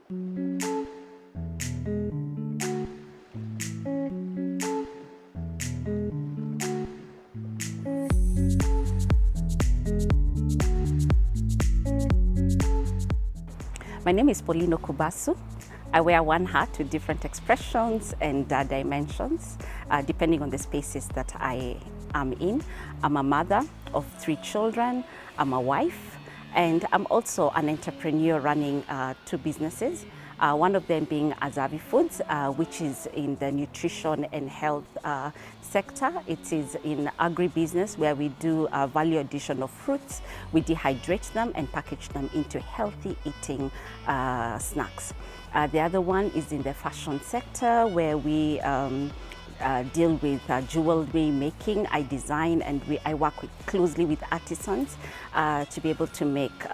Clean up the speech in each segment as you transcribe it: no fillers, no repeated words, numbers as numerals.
My name is Pauline Okubasu. I wear one hat with different expressions and dimensions, depending on the spaces that I am in. I'm a mother of 3 children, I'm a wife, and I'm also an entrepreneur running 2 businesses. One of them being Azaavi Foods, which is in the nutrition and health sector. It is in agribusiness where we do value addition of fruits. We dehydrate them and package them into healthy eating snacks. The other one is in the fashion sector where we deal with jewelry making. I design and I work closely with artisans to be able to make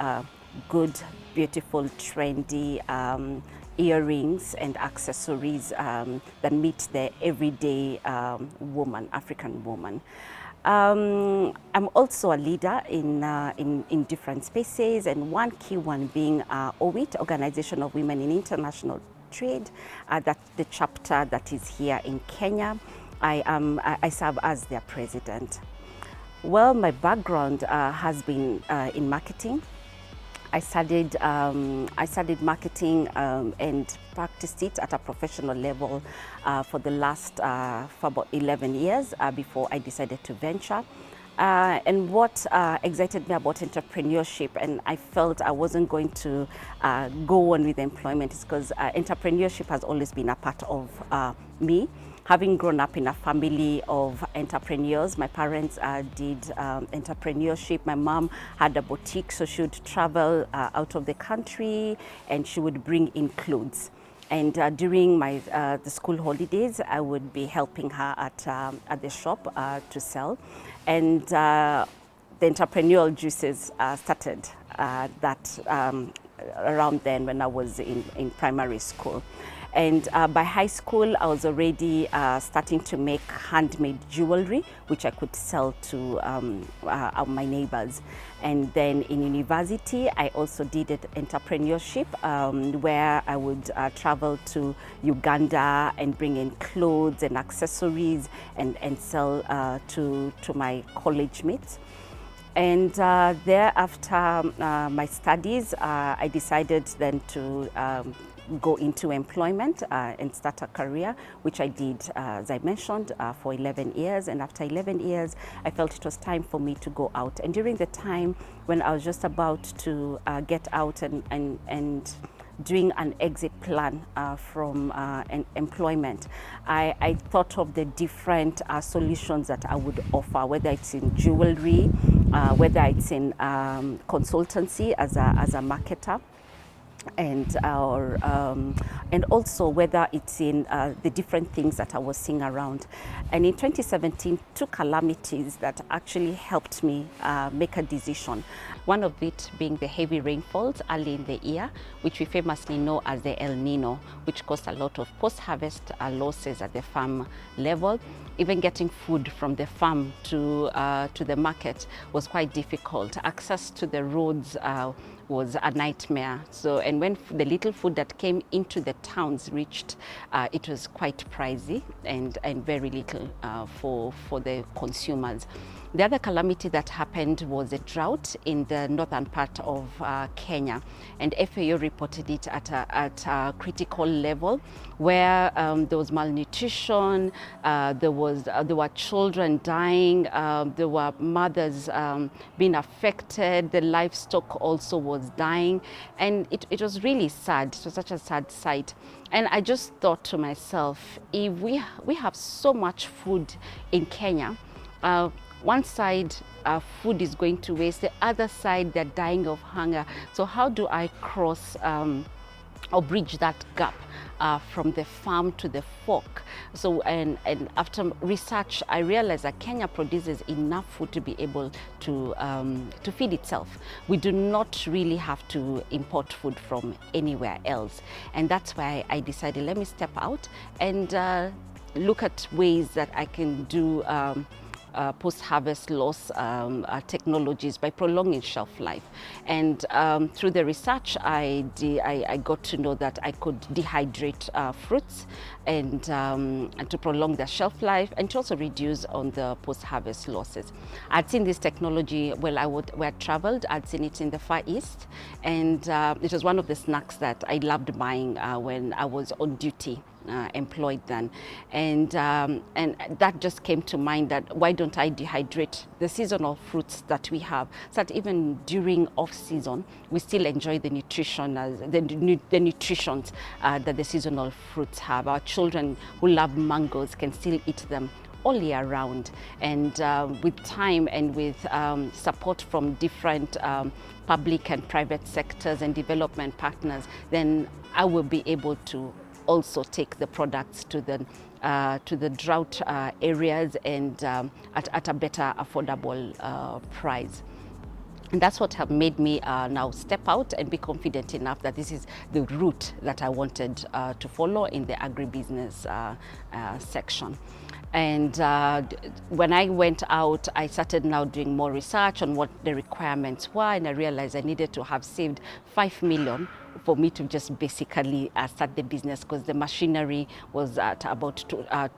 good, beautiful, trendy earrings and accessories that meet the everyday woman, African woman. I'm also a leader in different spaces, and one key one being OWIT, Organization of Women in International Trade, that's the chapter that is here in Kenya. I serve as their president. Well, my background has been in marketing. I studied marketing and practiced it at a professional level for the last for about 11 years before I decided to venture. And what excited me about entrepreneurship, and I felt I wasn't going to go on with employment, is because entrepreneurship has always been a part of me. Having grown up in a family of entrepreneurs, my parents did entrepreneurship. My mom had a boutique, so she would travel out of the country and she would bring in clothes. And during the school holidays, I would be helping her at the shop to sell. And the entrepreneurial juices started around then when I was in primary school. And by high school, I was already starting to make handmade jewelry, which I could sell to my neighbors. And then in university, I also did entrepreneurship, where I would travel to Uganda and bring in clothes and accessories and sell to my college mates. And thereafter my studies, I decided then to go into employment and start a career, which I did, as I mentioned, for 11 years. And after 11 years, I felt it was time for me to go out. And during the time when I was just about to get out and doing an exit plan from employment, I thought of the different solutions that I would offer, whether it's in jewelry, whether it's in consultancy as a marketer, and also whether it's in the different things that I was seeing around. And in 2017, 2 calamities that actually helped me make a decision. One of it being the heavy rainfalls early in the year, which we famously know as the El Nino, which caused a lot of post-harvest losses at the farm level. Even getting food from the farm to the market was quite difficult. Access to the roads was a nightmare. So, and when the little food that came into the towns reached, it was quite pricey and very little for the consumers. The other calamity that happened was a drought in the northern part of Kenya, and FAO reported it at a critical level, where there was malnutrition, there were children dying, there were mothers being affected, the livestock also was dying, and it was really sad. It was such a sad sight. And I just thought to myself, if we have so much food in Kenya, one side food is going to waste, the other side they're dying of hunger. So how do I cross or bridge that gap from the farm to the fork? So and after research, I realized that Kenya produces enough food to be able to feed itself. We do not really have to import food from anywhere else, and that's why I decided, let me step out and look at ways that I can do post-harvest loss technologies by prolonging shelf life. And through the research, I got to know that I could dehydrate fruits and to prolong their shelf life and to also reduce on the post-harvest losses. I'd seen this technology where I traveled. I'd seen it in the Far East, and it was one of the snacks that I loved buying when I was on duty. Employed then, and that just came to mind that why don't I dehydrate the seasonal fruits that we have, so that even during off season we still enjoy the nutrition the nutritions that the seasonal fruits have. Our children who love mangoes can still eat them all year round, and with time and with support from different public and private sectors and development partners, then I will be able to also take the products to the drought areas and at a better affordable price. And that's what have made me now step out and be confident enough that this is the route that I wanted to follow in the agribusiness section. And when I went out, I started now doing more research on what the requirements were, and I realized I needed to have saved 5 million for me to just basically start the business, because the machinery was at about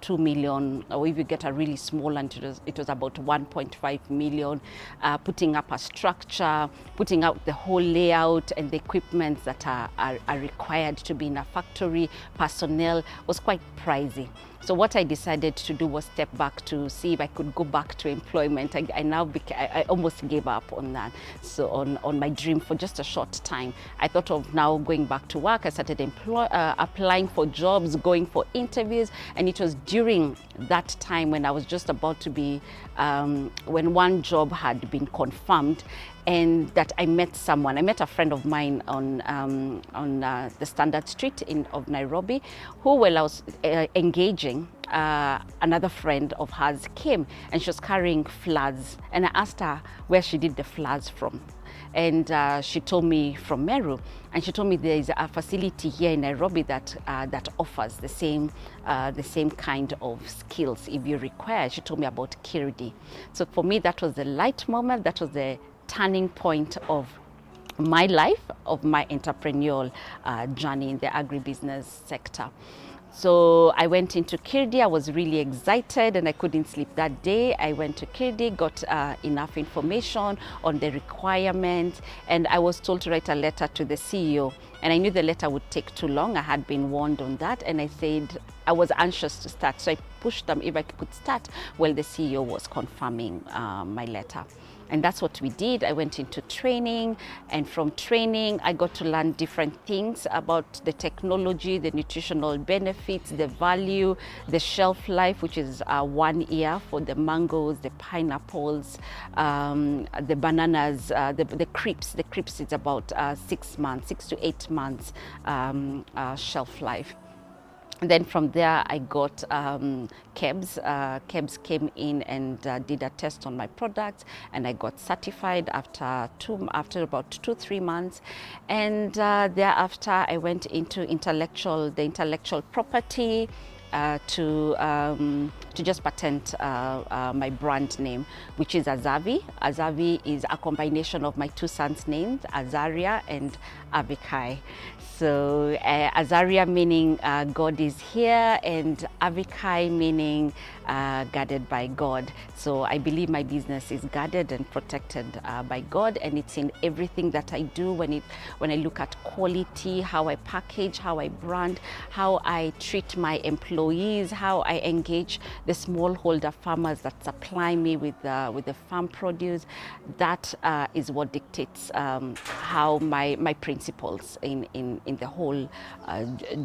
2 million, or if you get a really small one, it was about 1.5 million. Putting up a structure, putting out the whole layout and the equipment that are required to be in a factory, personnel, was quite pricey. So what I decided to do was step back to see if I could go back to employment. I almost gave up on that, so on my dream for just a short time. I thought of now going back to work. I started applying for jobs, going for interviews, and it was during that time when I was just about to be, when one job had been confirmed, and that I met someone. I met a friend of mine on the Standard Street of Nairobi, who, while I was engaging, another friend of hers came, and she was carrying floods, and I asked her where she did the floods from. And she told me from Meru, and she told me there is a facility here in Nairobi that offers the same kind of skills if you require. She told me about Kirdi. So for me, that was the light moment. That was the turning point of my life, of my entrepreneurial journey in the agribusiness sector. So I went into Kirdi. I was really excited and I couldn't sleep that day. I went to Kirdi, got enough information on the requirements, and I was told to write a letter to the CEO. And I knew the letter would take too long. I had been warned on that, and I said I was anxious to start. So I pushed them if I could start while the CEO was confirming my letter. And that's what we did. I went into training, and from training, I got to learn different things about the technology, the nutritional benefits, the value, the shelf life, which is 1 year for the mangoes, the pineapples, the bananas, the crepes. The crepes is about 6 to 8 months shelf life. And then from there, I got KEBS. KEBS came in and did a test on my products, and I got certified after about 2-3 months. And thereafter, I went into the intellectual property to just patent my brand name, which is Azaavi. Azaavi is a combination of my 2 sons' names, Azaria and Avikai. So Azaria meaning God is here, and Avikai meaning guarded by God. So I believe my business is guarded and protected by God, and it's in everything that I do. When I look at quality, how I package, how I brand, how I treat my employees, how I engage the smallholder farmers that supply me with the farm produce, that is what dictates how my principles in the whole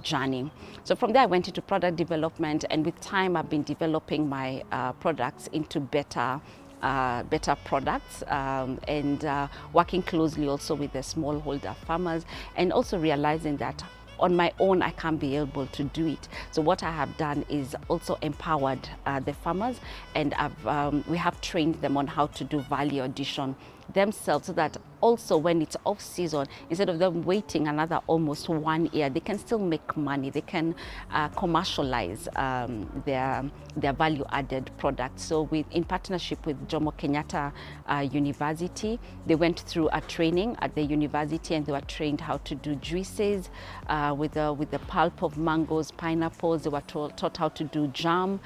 journey. So from there, I went into product development, and with time, I've been developing my products into better products, and working closely also with the smallholder farmers, and also realizing that on my own I can't be able to do it. So what I have done is also empowered the farmers, and we have trained them on how to do value addition themselves, so that also when it's off season, instead of them waiting another almost 1 year, they can still make money. They can commercialize their value-added products. So in partnership with Jomo Kenyatta University, they went through a training at the university, and they were trained how to do juices with the pulp of mangoes, pineapples. They were taught how to do jam.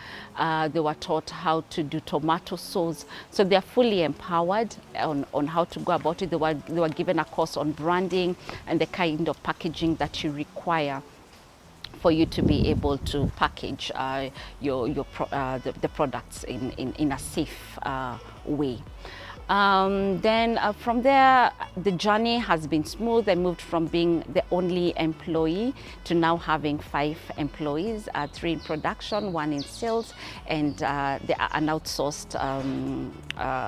They were taught how to do tomato sauce. So they're fully empowered on how to go about it. They were given a course on branding and the kind of packaging that you require for you to be able to package the products in a safe way. Then from there, the journey has been smooth. I moved from being the only employee to now having 5 employees, 3 in production, 1 in sales, and an outsourced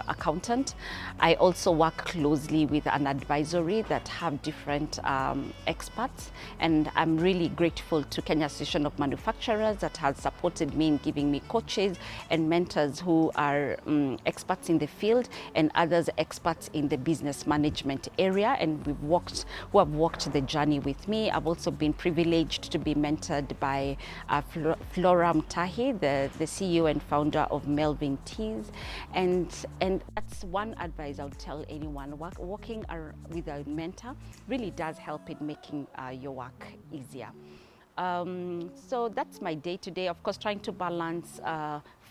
accountant. I also work closely with an advisory that have different experts, and I'm really grateful to Kenya Association of Manufacturers that has supported me in giving me coaches and mentors who are experts in the field, and others experts in the business management area, and who have walked the journey with me. I've also been privileged to be mentored by Flora Mtahi, the CEO and founder of Melvin Teas, and that's one advice I would tell anyone. Working with a mentor really does help in making your work easier. So that's my day-to-day. Of course, trying to balance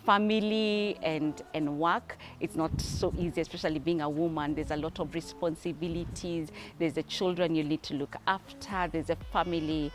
family and work. It's not so easy, especially being a woman. There's a lot of responsibilities. There's the children you need to look after. There's a family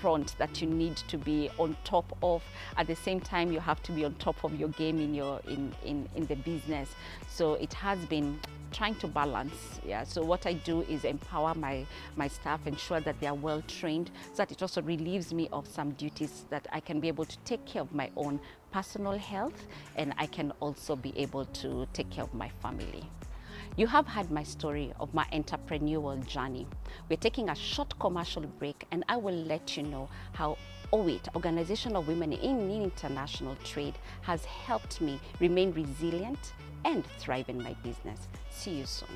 front that you need to be on top of. At the same time, you have to be on top of your game in the business. So it has been trying to balance. Yeah. So what I do is empower my staff, ensure that they are well trained, so that it also relieves me of some duties that I can be able to take care of my own personal health, and I can also be able to take care of my family. You have heard my story of my entrepreneurial journey. We're taking a short commercial break, and I will let you know how OWIT, Organization of Women in International Trade, has helped me remain resilient and thrive in my business. See you soon.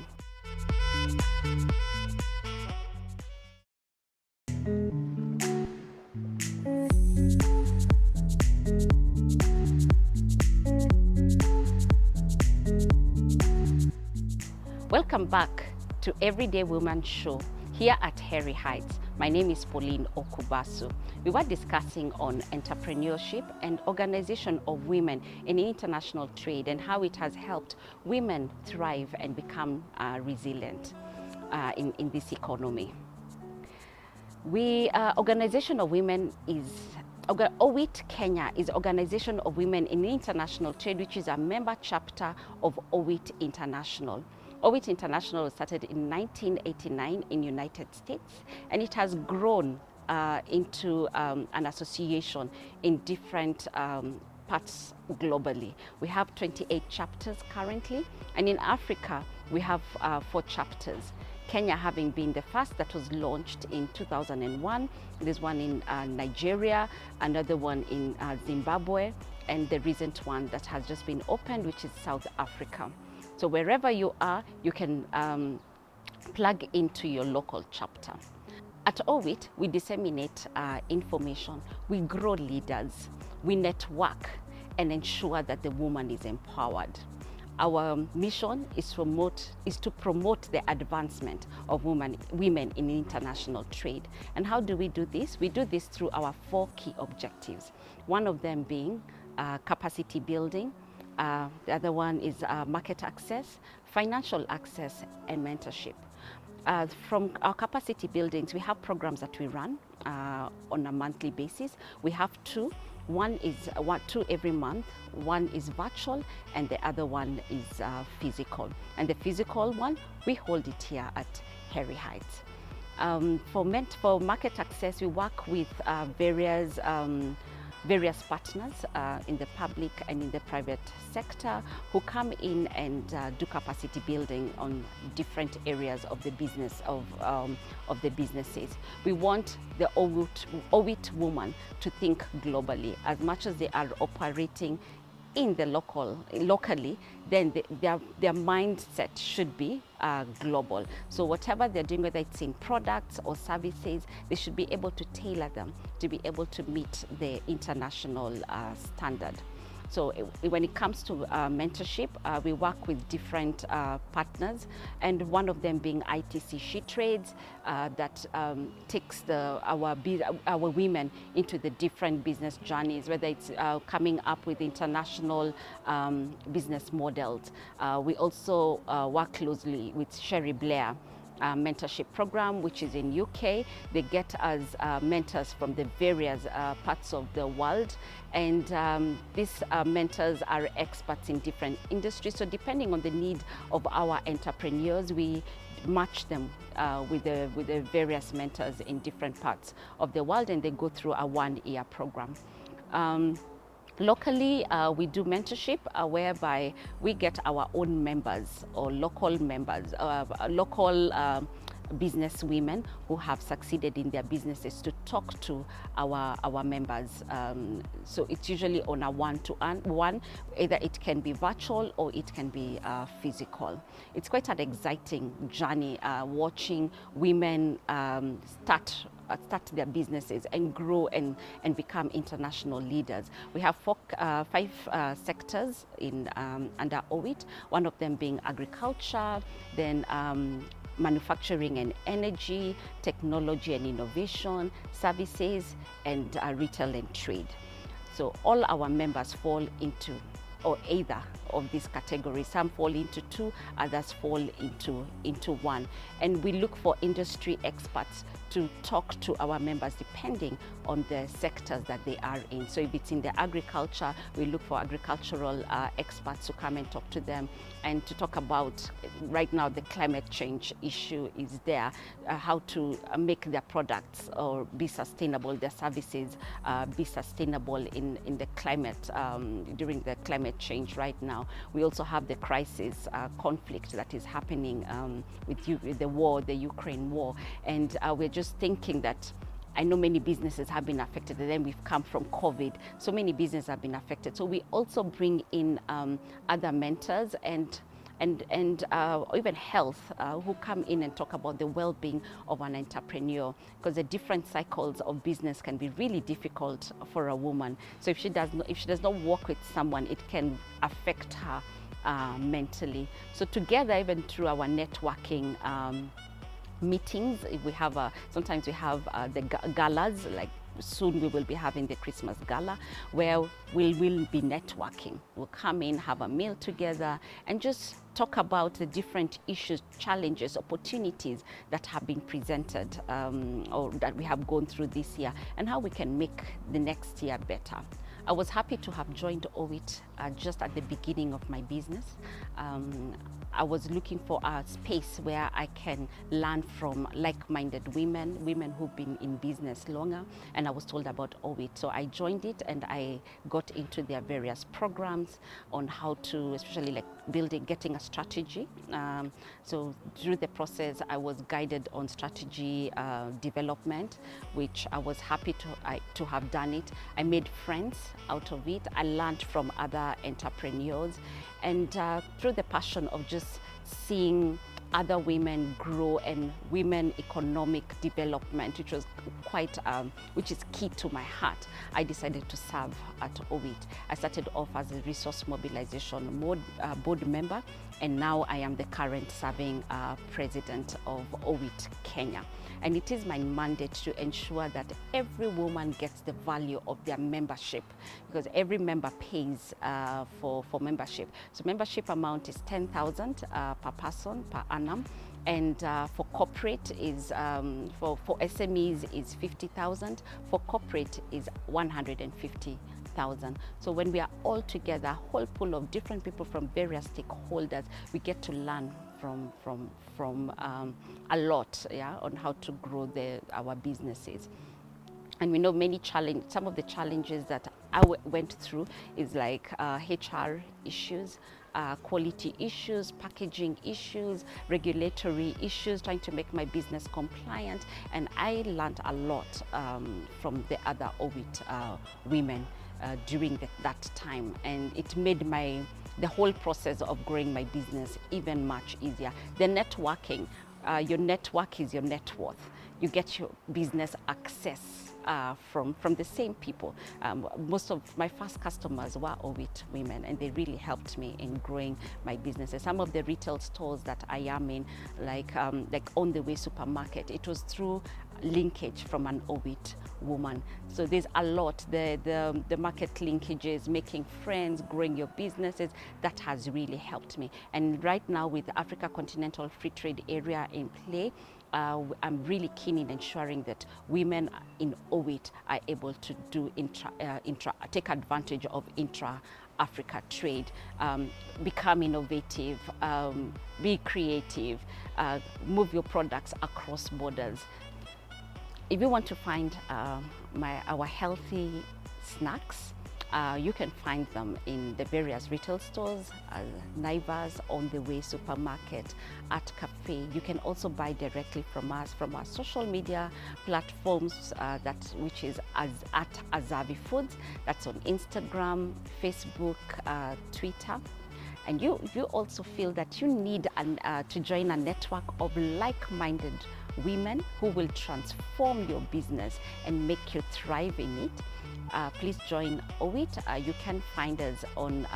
Welcome back to Everyday Woman Show here at Harry Heights. My name is Pauline Okubasu. We were discussing on entrepreneurship and organization of women in international trade, and how it has helped women thrive and become resilient in this economy. Organization of Women is OWIT Kenya is Organization of Women in International Trade, which is a member chapter of OWIT International. OWIT International was started in 1989 in United States, and it has grown into an association in different parts globally. We have 28 chapters currently, and in Africa we have 4 chapters. Kenya having been the first that was launched in 2001. There's one in Nigeria, another one in Zimbabwe, and the recent one that has just been opened, which is South Africa. So wherever you are, you can plug into your local chapter. At OWIT, we disseminate information, we grow leaders, we network, and ensure that the woman is empowered. Our mission is to promote the advancement of women in international trade. And how do we do this? We do this through our 4 key objectives. One of them being capacity building. The other one is market access, financial access, and mentorship. From our capacity buildings, we have programs that we run on a monthly basis. We have 2. One is 2 every month, one is virtual, and the other one is physical. And the physical one, we hold it here at Harry Heights. For market access, we work with various partners in the public and in the private sector who come in and do capacity building on different areas of the business of the businesses. We want the OWIT woman to think globally. As much as they are operating in the locally, then their mindset should be global. So whatever they're doing, whether it's in products or services, they should be able to tailor them to be able to meet the international standard. So when it comes to mentorship, we work with different partners, and one of them being ITC She Trades, that takes our women into the different business journeys, whether it's coming up with international business models. We also work closely with Sherry Blair mentorship program, which is in UK. They get us mentors from the various parts of the world, and these mentors are experts in different industries. So depending on the need of our entrepreneurs, we match them with the various mentors in different parts of the world, and they go through a one-year program. Locally, we do mentorship whereby we get our own members or local members, local business women who have succeeded in their businesses to talk to our members. So it's usually on a one-to-one, either it can be virtual or it can be physical. It's quite an exciting journey watching women start their businesses and grow and become international leaders. We have five sectors in under OWIT, one of them being agriculture, then manufacturing and energy, technology and innovation, services, and retail and trade. So all our members fall into or either of these categories. Some fall into two, others fall into one. And we look for industry experts to talk to our members depending on the sectors that they are in. So if it's in the agriculture, we look for agricultural experts to come and talk to them and to talk about, right now the climate change issue is there, how to make their products or be sustainable, their services be sustainable in the climate, during the climate change right now. We also have the crisis, conflict that is happening with the war, the Ukraine war, and we're just thinking that I know many businesses have been affected, and then we've come from COVID. So many businesses have been affected. So we also bring in other mentors and even health who come in and talk about the well-being of an entrepreneur, because the different cycles of business can be really difficult for a woman. So if she does not work with someone, it can affect her mentally. So together, even through our networking meetings, we have sometimes we have the galas, like soon we will be having the Christmas gala, where we'll be networking. We'll come in, have a meal together, and just talk about the different issues, challenges, opportunities that have been presented or that we have gone through this year, and how we can make the next year better. I was happy to have joined OWIT just at the beginning of my business. I was looking for a space where I can learn from like-minded women who've been in business longer, and I was told about OWIT. So I joined it and I got into their various programs on how to, especially like getting a strategy. So through the process, I was guided on strategy development, which I was happy to have done it. I made friends out of it. I learned from other entrepreneurs, and through the passion of just seeing other women grow and women economic development, which was which is key to my heart, I decided to serve at OWIT. I started off as a resource mobilization board member, and now I am the current serving president of OWIT Kenya. And it is my mandate to ensure that every woman gets the value of their membership, because every member pays for membership. So membership amount is 10,000 per person per annum. And for corporate is, for SMEs is 50,000, for corporate is 150,000. So when we are all together, a whole pool of different people from various stakeholders, we get to learn from a lot, yeah, on how to grow our businesses. And we know some of the challenges that I went through is like HR issues, quality issues, packaging issues, regulatory issues, trying to make my business compliant. And I learned a lot from the other OWIT women. during that time, and it made the whole process of growing my business even much easier. The networking, your network is your net worth. You get your business access from the same people. Most of my first customers were Owit women, and they really helped me in growing my businesses. Some of the retail stores that I am in, like On the Way supermarket, it was through linkage from an Owit woman. So there's a lot, the market linkages, making friends, growing your businesses, that has really helped me. And right now, with the Africa Continental Free Trade Area in play, I'm really keen in ensuring that women in Owit are able to do take advantage of intra-Africa trade, become innovative, be creative, move your products across borders. If you want to find our healthy snacks, you can find them in the various retail stores, Naivas, On the Way supermarket, at Cafe. You can also buy directly from us from our social media platforms, which is at Azaavi Foods. That's on Instagram, Facebook, Twitter. And you also feel that you need to join a network of like-minded women who will transform your business and make you thrive in it, please join Owit. You can find us on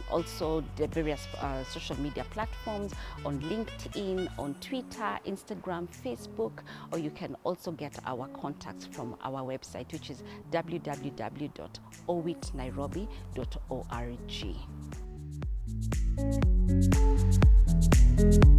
also the various social media platforms, on LinkedIn, on Twitter, Instagram, Facebook, or you can also get our contacts from our website, which is www.owitnairobi.org.